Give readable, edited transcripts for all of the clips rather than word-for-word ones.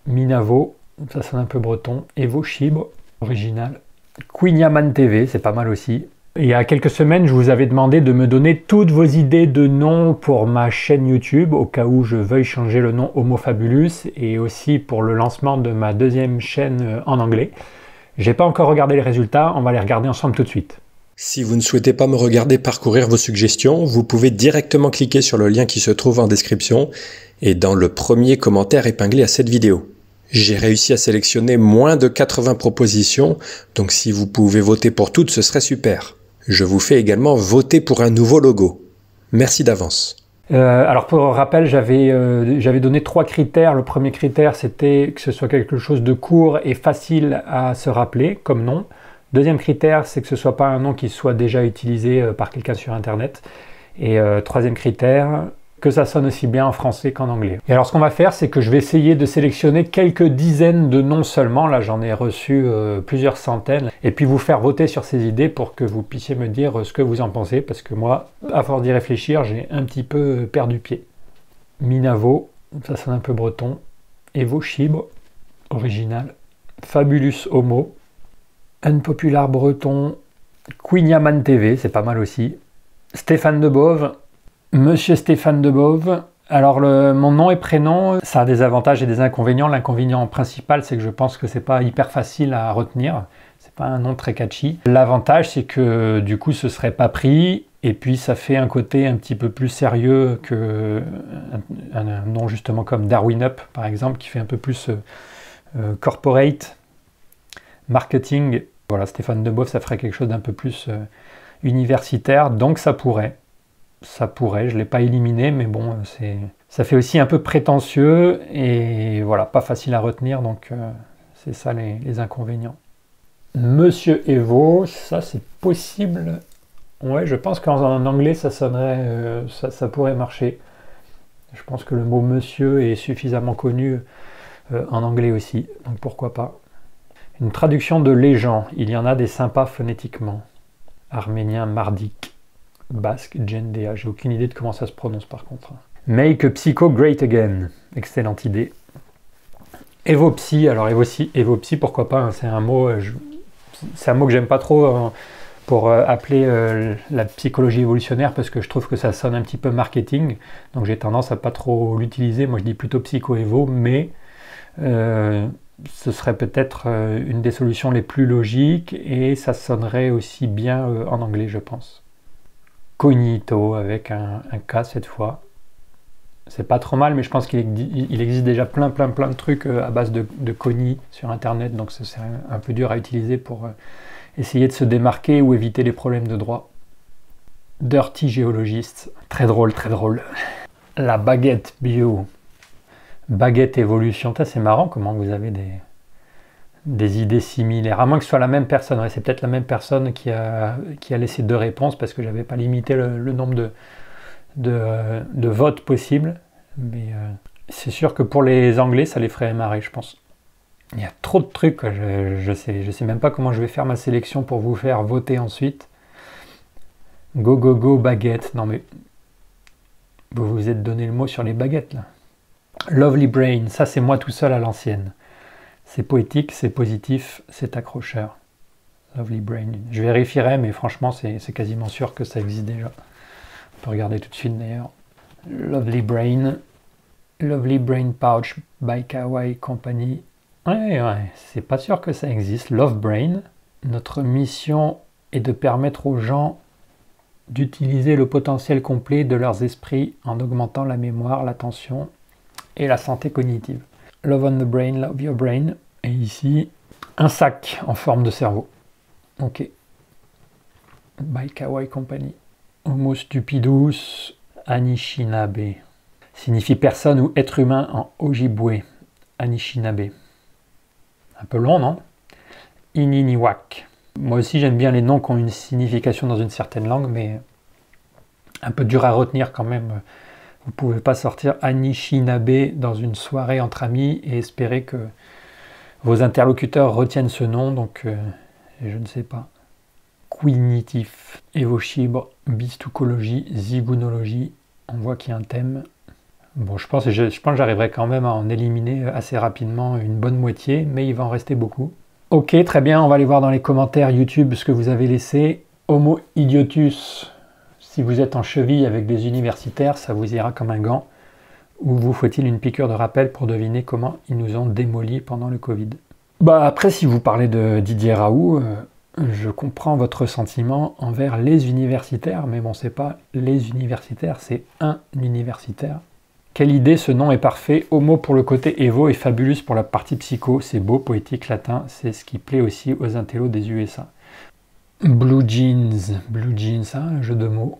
Minavo, ça sonne un peu breton. Evo Chibre, original. Queen TV, c'est pas mal aussi. Il y a quelques semaines, je vous avais demandé de me donner toutes vos idées de noms pour ma chaîne YouTube, au cas où je veuille changer le nom Homo Fabulus, et aussi pour le lancement de ma deuxième chaîne en anglais. J'ai pas encore regardé les résultats, on va les regarder ensemble tout de suite. Si vous ne souhaitez pas me regarder parcourir vos suggestions, vous pouvez directement cliquer sur le lien qui se trouve en description et dans le premier commentaire épinglé à cette vidéo. J'ai réussi à sélectionner moins de 80 propositions, donc si vous pouvez voter pour toutes, ce serait super. Je vous fais également voter pour un nouveau logo. Merci d'avance. Alors pour rappel, j'avais donné 3 critères. Le premier critère, c'était que ce soit quelque chose de court et facile à se rappeler comme nom. Deuxième critère, c'est que ce ne soit pas un nom qui soit déjà utilisé par quelqu'un sur Internet. Et troisième critère, que ça sonne aussi bien en français qu'en anglais. Et alors ce qu'on va faire, c'est que je vais essayer de sélectionner quelques dizaines de noms seulement. Là, j'en ai reçu plusieurs centaines. Et puis vous faire voter sur ces idées pour que vous puissiez me dire ce que vous en pensez. Parce que moi, à force d'y réfléchir, j'ai un petit peu perdu pied. Minavo, ça sonne un peu breton. Evo Chibre, original. Fabulus Homo. Unpopular breton. Queen TV, c'est pas mal aussi. Stéphane Debove. Monsieur Stéphane Debove. Alors mon nom et prénom, ça a des avantages et des inconvénients. L'inconvénient principal, c'est que je pense que c'est pas hyper facile à retenir. C'est pas un nom très catchy. L'avantage, c'est que du coup, ce serait pas pris. Et puis, ça fait un côté un petit peu plus sérieux que un nom justement comme Darwin Up, par exemple, qui fait un peu plus corporate, marketing. Voilà, Stéphane Debove, ça ferait quelque chose d'un peu plus universitaire. Donc, ça pourrait. Ça pourrait, je ne l'ai pas éliminé, mais bon, ça fait aussi un peu prétentieux et voilà, pas facile à retenir, donc c'est ça les inconvénients. Monsieur Evo, ça c'est possible. Ouais, je pense qu'en anglais ça sonnerait, ça pourrait marcher. Je pense que le mot monsieur est suffisamment connu en anglais aussi, donc pourquoi pas. Une traduction de Légen, il y en a des sympas phonétiquement. Arménien mardique. Basque, Jendea. J'ai aucune idée de comment ça se prononce par contre. Make Psycho Great Again. Excellente idée. Evopsy, alors Evopsy, pourquoi pas, hein, c'est un mot que j'aime pas trop pour appeler la psychologie évolutionnaire parce que je trouve que ça sonne un petit peu marketing. Donc j'ai tendance à pas trop l'utiliser. Moi je dis plutôt psycho-évo, mais ce serait peut-être une des solutions les plus logiques et ça sonnerait aussi bien en anglais, je pense. Cognito avec un K cette fois. C'est pas trop mal, mais je pense qu'il existe déjà plein de trucs à base de cogni sur internet, donc c'est un peu dur à utiliser pour essayer de se démarquer ou éviter les problèmes de droit. Dirty géologiste, très drôle, très drôle. La baguette bio. Baguette évolution, c'est marrant comment vous avez des idées similaires, à moins que ce soit la même personne. Ouais, c'est peut-être la même personne qui a laissé 2 réponses parce que j'avais pas limité le nombre de votes possibles. Mais c'est sûr que pour les Anglais, ça les ferait marrer, je pense. Il y a trop de trucs, quoi. Je sais même pas comment je vais faire ma sélection pour vous faire voter ensuite. Go baguette. Non mais vous vous êtes donné le mot sur les baguettes là. Lovely Brain, ça c'est moi tout seul à l'ancienne. C'est poétique, c'est positif, c'est accrocheur. Lovely Brain. Je vérifierai, mais franchement, c'est quasiment sûr que ça existe déjà. On peut regarder tout de suite d'ailleurs. Lovely Brain. Lovely Brain Pouch by Kawaii Company. Ouais, c'est pas sûr que ça existe. Love Brain. Notre mission est de permettre aux gens d'utiliser le potentiel complet de leurs esprits en augmentant la mémoire, l'attention et la santé cognitive. Love on the Brain, Love Your Brain. Et ici, un sac en forme de cerveau. Ok. By Kawaii Company. Homo stupidus Anishinaabe. Signifie personne ou être humain en Ojibwe. Anishinaabe. Un peu long, non? Ininiwak. Moi aussi, j'aime bien les noms qui ont une signification dans une certaine langue, mais un peu dur à retenir quand même. Vous ne pouvez pas sortir Anishinaabe dans une soirée entre amis et espérer que vos interlocuteurs retiennent ce nom, donc je ne sais pas. Quinitif, évochibre, bistoucologie, zygounologie. On voit qu'il y a un thème. Bon, je pense que j'arriverai quand même à en éliminer assez rapidement une bonne moitié, mais il va en rester beaucoup. Ok, très bien, on va aller voir dans les commentaires YouTube ce que vous avez laissé. Homo idiotus, si vous êtes en cheville avec des universitaires, ça vous ira comme un gant. Ou vous faut-il une piqûre de rappel pour deviner comment ils nous ont démolis pendant le Covid? Bah après, si vous parlez de Didier Raoult, je comprends votre sentiment envers les universitaires, mais bon, c'est pas les universitaires, c'est un universitaire. Quelle idée, ce nom est parfait. Homo pour le côté évo et fabulus pour la partie psycho. C'est beau, poétique, latin. C'est ce qui plaît aussi aux intellos des USA. Blue jeans, un jeu de mots.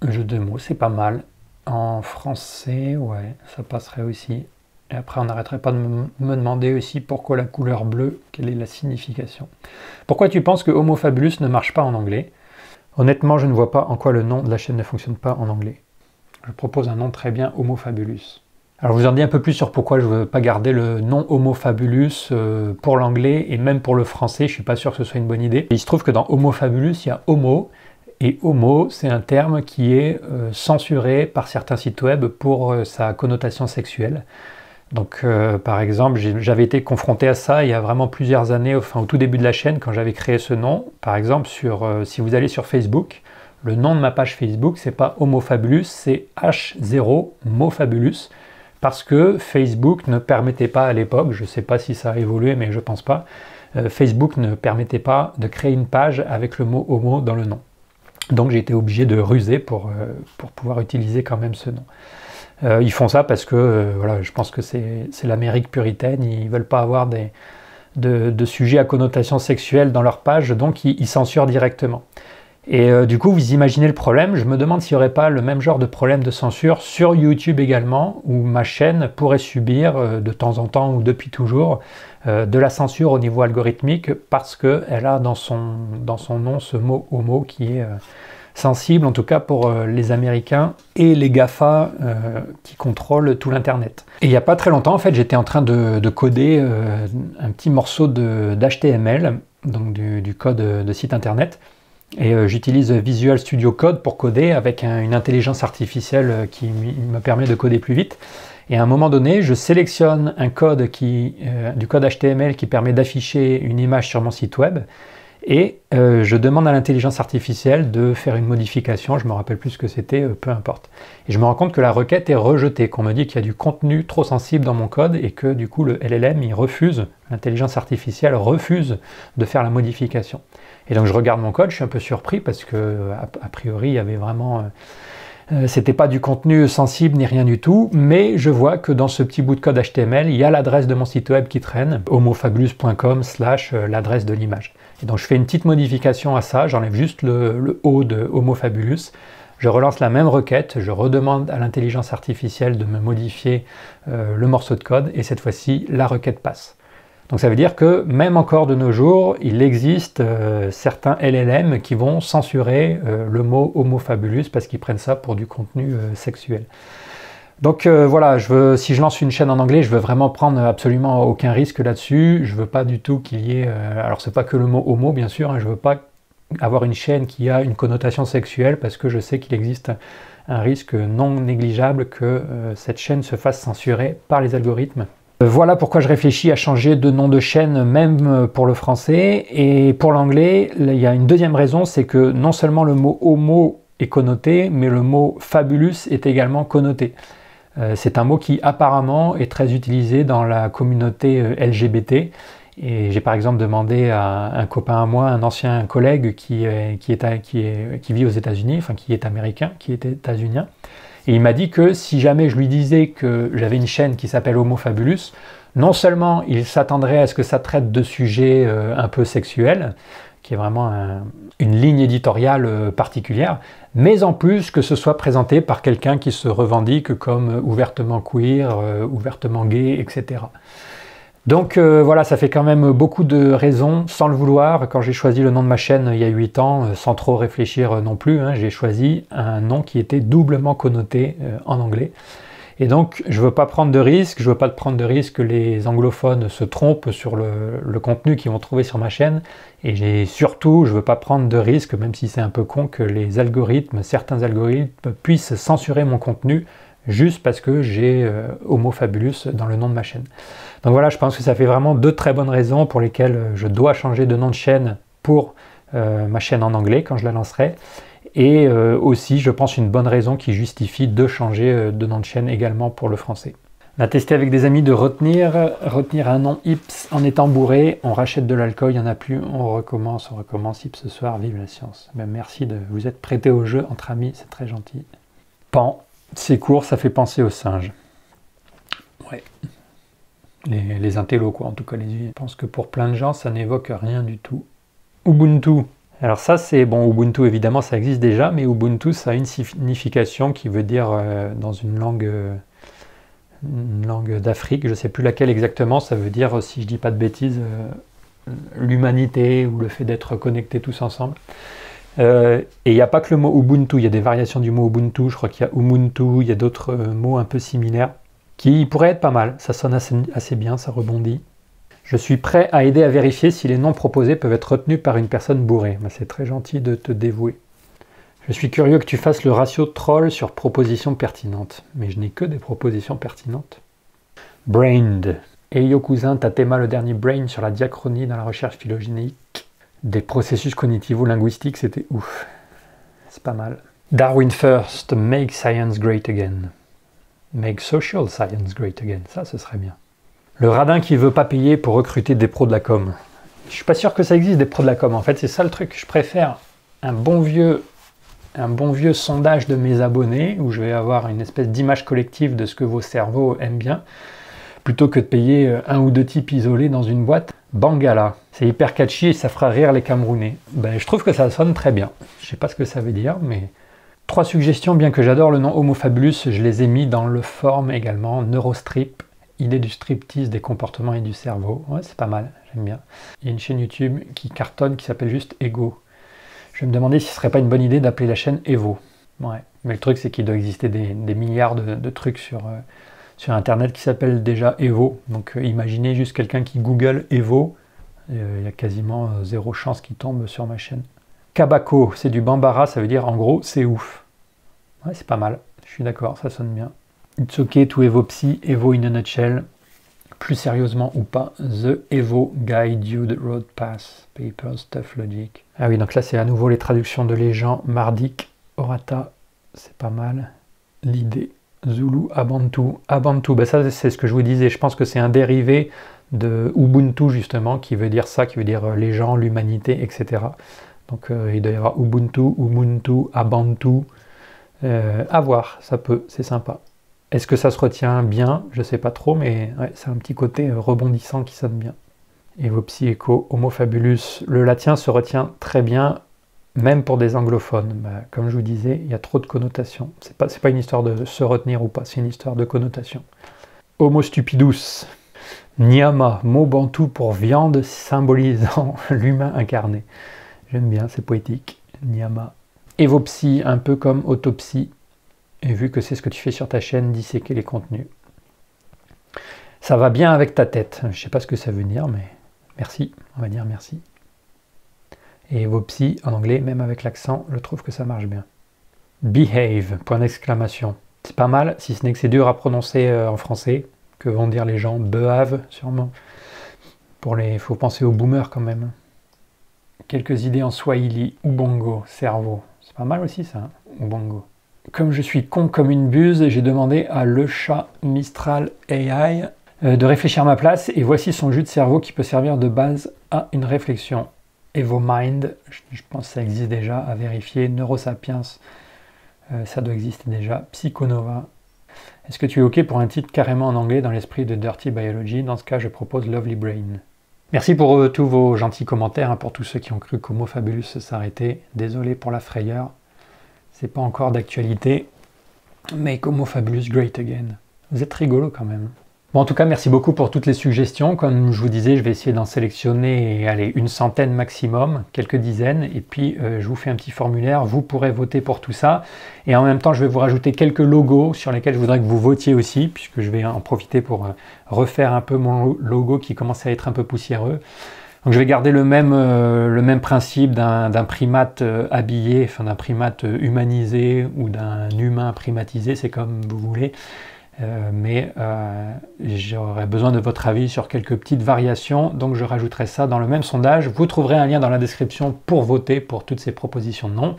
Un jeu de mots, c'est pas mal. En français, ouais, ça passerait aussi. Et après, on n'arrêterait pas de me demander aussi pourquoi la couleur bleue, quelle est la signification. Pourquoi tu penses que Homo fabulus ne marche pas en anglais? Honnêtement, je ne vois pas en quoi le nom de la chaîne ne fonctionne pas en anglais. Je propose un nom très bien, Homo fabulus. Alors, je vous en dis un peu plus sur pourquoi je ne veux pas garder le nom Homo fabulus pour l'anglais et même pour le français. Je ne suis pas sûr que ce soit une bonne idée. Il se trouve que dans Homo fabulus, il y a Homo. Et homo, c'est un terme qui est censuré par certains sites web pour sa connotation sexuelle. Donc, par exemple, j'avais été confronté à ça il y a vraiment plusieurs années, enfin au tout début de la chaîne, quand j'avais créé ce nom. Par exemple, si vous allez sur Facebook, le nom de ma page Facebook, c'est pas Homo fabulus, c'est H0 Mofabulus, parce que Facebook ne permettait pas à l'époque, je ne sais pas si ça a évolué, mais je pense pas, Facebook ne permettait pas de créer une page avec le mot homo dans le nom. Donc j'ai été obligé de ruser pour pouvoir utiliser quand même ce nom. Ils font ça parce que voilà, je pense que c'est l'Amérique puritaine, ils ne veulent pas avoir de sujets à connotation sexuelle dans leur page, donc ils censurent directement. Et du coup, vous imaginez le problème, je me demande s'il n'y aurait pas le même genre de problème de censure sur YouTube également, où ma chaîne pourrait subir de temps en temps ou depuis toujours de la censure au niveau algorithmique parce qu'elle a dans son nom ce mot homo qui est sensible, en tout cas pour les Américains et les GAFA qui contrôlent tout l'Internet. Et il n'y a pas très longtemps, en fait, j'étais en train de coder un petit morceau d'HTML, donc du code de site Internet. Et j'utilise Visual Studio Code pour coder avec une intelligence artificielle qui me permet de coder plus vite. Et à un moment donné, je sélectionne un code du code HTML qui permet d'afficher une image sur mon site web. Et je demande à l'intelligence artificielle de faire une modification, je ne me rappelle plus ce que c'était, peu importe. Et je me rends compte que la requête est rejetée, qu'on me dit qu'il y a du contenu trop sensible dans mon code et que du coup le LLM, l'intelligence artificielle refuse de faire la modification. Et donc je regarde mon code, je suis un peu surpris parce que a priori il y avait vraiment... c'était pas du contenu sensible ni rien du tout, mais je vois que dans ce petit bout de code HTML, il y a l'adresse de mon site web qui traîne, homofabulus.com / l'adresse de l'image. Et donc je fais une petite modification à ça, j'enlève juste le O de homofabulus, je relance la même requête, je redemande à l'intelligence artificielle de me modifier le morceau de code, et cette fois-ci, la requête passe. Donc ça veut dire que même encore de nos jours, il existe certains LLM qui vont censurer le mot homofabulus parce qu'ils prennent ça pour du contenu sexuel. Donc voilà, si je lance une chaîne en anglais, je veux vraiment prendre absolument aucun risque là-dessus. Je veux pas du tout qu'il y ait... alors c'est pas que le mot homo bien sûr, hein, je veux pas avoir une chaîne qui a une connotation sexuelle parce que je sais qu'il existe un risque non négligeable que cette chaîne se fasse censurer par les algorithmes. Voilà pourquoi je réfléchis à changer de nom de chaîne, même pour le français. Et pour l'anglais, il y a une deuxième raison, c'est que non seulement le mot homo est connoté, mais le mot fabulus est également connoté. C'est un mot qui apparemment est très utilisé dans la communauté LGBT. Et j'ai par exemple demandé à un copain à moi, un ancien collègue qui vit aux États-Unis, enfin qui est américain, qui est états-unien. Et il m'a dit que si jamais je lui disais que j'avais une chaîne qui s'appelle Homo Fabulus, non seulement il s'attendrait à ce que ça traite de sujets un peu sexuels, qui est vraiment une ligne éditoriale particulière, mais en plus que ce soit présenté par quelqu'un qui se revendique comme ouvertement queer, ouvertement gay, etc. Donc voilà, ça fait quand même beaucoup de raisons, sans le vouloir. Quand j'ai choisi le nom de ma chaîne il y a 8 ans, sans trop réfléchir non plus, hein, j'ai choisi un nom qui était doublement connoté en anglais. Et donc je ne veux pas prendre de risques, je ne veux pas prendre de risque que les anglophones se trompent sur le contenu qu'ils vont trouver sur ma chaîne. Et surtout, je ne veux pas prendre de risque, même si c'est un peu con, que certains algorithmes puissent censurer mon contenu juste parce que j'ai Homo Fabulus dans le nom de ma chaîne. Donc voilà, je pense que ça fait vraiment 2 très bonnes raisons pour lesquelles je dois changer de nom de chaîne pour ma chaîne en anglais quand je la lancerai. Et aussi, je pense, une bonne raison qui justifie de changer de nom de chaîne également pour le français. On a testé avec des amis de retenir un nom Ips en étant bourré, on rachète de l'alcool, il n'y en a plus, on recommence Ips ce soir, vive la science. Ben, merci de vous être prêté au jeu entre amis, c'est très gentil. Pan, c'est court, ça fait penser aux singes. Ouais. Les intellos quoi, en tout cas les yeux. Je pense que pour plein de gens, ça n'évoque rien du tout. Ubuntu. Alors ça c'est, bon Ubuntu évidemment ça existe déjà, mais Ubuntu ça a une signification qui veut dire dans une langue d'Afrique, je ne sais plus laquelle exactement, ça veut dire, si je dis pas de bêtises, l'humanité ou le fait d'être connectés tous ensemble. Et il n'y a pas que le mot Ubuntu, il y a des variations du mot Ubuntu, je crois qu'il y a Umuntu, il y a d'autres mots un peu similaires qui pourraient être pas mal, ça sonne assez bien, ça rebondit. Je suis prêt à aider à vérifier si les noms proposés peuvent être retenus par une personne bourrée. C'est très gentil de te dévouer. Je suis curieux que tu fasses le ratio troll sur propositions pertinentes. Mais je n'ai que des propositions pertinentes. Brained. Et yo cousin, Tatema, le dernier brain sur la diachronie dans la recherche phylogénétique des processus cognitivo-linguistiques, c'était ouf. C'est pas mal. Darwin first, make science great again. Make social science great again. Ça, ce serait bien. Le radin qui veut pas payer pour recruter des pros de la com. Je suis pas sûr que ça existe des pros de la com. En fait, c'est ça le truc. Je préfère un bon vieux sondage de mes abonnés où je vais avoir une espèce d'image collective de ce que vos cerveaux aiment bien, plutôt que de payer 1 ou 2 types isolés dans une boîte. Bangala, c'est hyper catchy et ça fera rire les Camerounais. Ben, je trouve que ça sonne très bien. Je sais pas ce que ça veut dire, mais 3 suggestions, bien que j'adore le nom Homo Fabulus, je les ai mis dans le form également. Neurostrip, idée du striptease des comportements et du cerveau. Ouais, c'est pas mal, j'aime bien. Il y a une chaîne YouTube qui cartonne qui s'appelle juste Ego. Je vais me demander si ce serait pas une bonne idée d'appeler la chaîne Evo. Ouais. Mais le truc, c'est qu'il doit exister des milliards de trucs sur Internet qui s'appellent déjà Evo. Donc imaginez juste quelqu'un qui Google Evo. Il y a quasiment 0 chance qu'il tombe sur ma chaîne. Kabako, c'est du Bambara, ça veut dire en gros, c'est ouf. Ouais, c'est pas mal. Je suis d'accord, ça sonne bien. It's okay to Evo Psy, Evo in a nutshell. Plus sérieusement ou pas, The Evo Guide You the Road Pass, Papers, Tough Logic. Ah oui, donc là c'est à nouveau les traductions de les gens. Mardik, Orata, c'est pas mal. L'idée, Zulu, Abantu. Abantu, ben ça c'est ce que je vous disais, je pense que c'est un dérivé de Ubuntu justement, qui veut dire ça, qui veut dire les gens, l'humanité, etc. Donc il doit y avoir Ubuntu, Umuntu, Abantu. À voir, ça peut, c'est sympa. Est-ce que ça se retient bien? Je sais pas trop, mais ouais, c'est un petit côté rebondissant qui sonne bien. Evo Psy Echo, Homo Fabulus. Le latin se retient très bien, même pour des anglophones. Bah, comme je vous disais, il y a trop de connotations. C'est pas une histoire de se retenir ou pas, c'est une histoire de connotation. Homo Stupidus. Nyama, mot bantou pour viande symbolisant l'humain incarné. J'aime bien, c'est poétique. Nyama. Evo Psy, un peu comme autopsie. Et vu que c'est ce que tu fais sur ta chaîne, disséquer les contenus. Ça va bien avec ta tête. Je ne sais pas ce que ça veut dire, mais merci. On va dire merci. Et Evo Psy, en anglais, même avec l'accent, je trouve que ça marche bien. Behave, point d'exclamation. C'est pas mal, si ce n'est que c'est dur à prononcer en français. Que vont dire les gens? Behave, sûrement. Faut penser aux boomers quand même. Quelques idées en Swahili. Ubongo, cerveau. C'est pas mal aussi ça, hein? Ubongo. Comme je suis con comme une buse, j'ai demandé à le chat Mistral AI de réfléchir à ma place et voici son jus de cerveau qui peut servir de base à une réflexion. EvoMind, je pense que ça existe déjà, à vérifier. Neurosapiens, ça doit exister déjà. Psychonova. Est-ce que tu es OK pour un titre carrément en anglais dans l'esprit de Dirty Biology? Dans ce cas, je propose Lovely Brain. Merci pour tous vos gentils commentaires, hein, pour tous ceux qui ont cru qu'Homo Fabulus s'arrêtait. Désolé pour la frayeur. C'est pas encore d'actualité. Make Homo Fabulus great again. Vous êtes rigolo quand même. Bon, en tout cas, merci beaucoup pour toutes les suggestions. Comme je vous disais, je vais essayer d'en sélectionner, allez, une centaine maximum, quelques dizaines. Et puis, je vous fais un petit formulaire. Vous pourrez voter pour tout ça. Et en même temps, je vais vous rajouter quelques logos sur lesquels je voudrais que vous votiez aussi, puisque je vais en profiter pour refaire un peu mon logo qui commence à être un peu poussiéreux. Donc je vais garder le même principe d'un primate habillé, enfin d'un primate humanisé ou d'un humain primatisé, c'est comme vous voulez. Mais j'aurais besoin de votre avis sur quelques petites variations, donc je rajouterai ça dans le même sondage. Vous trouverez un lien dans la description pour voter pour toutes ces propositions de nom.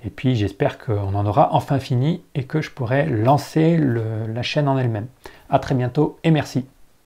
Et puis j'espère qu'on en aura enfin fini et que je pourrai lancer la chaîne en elle-même. À très bientôt et merci.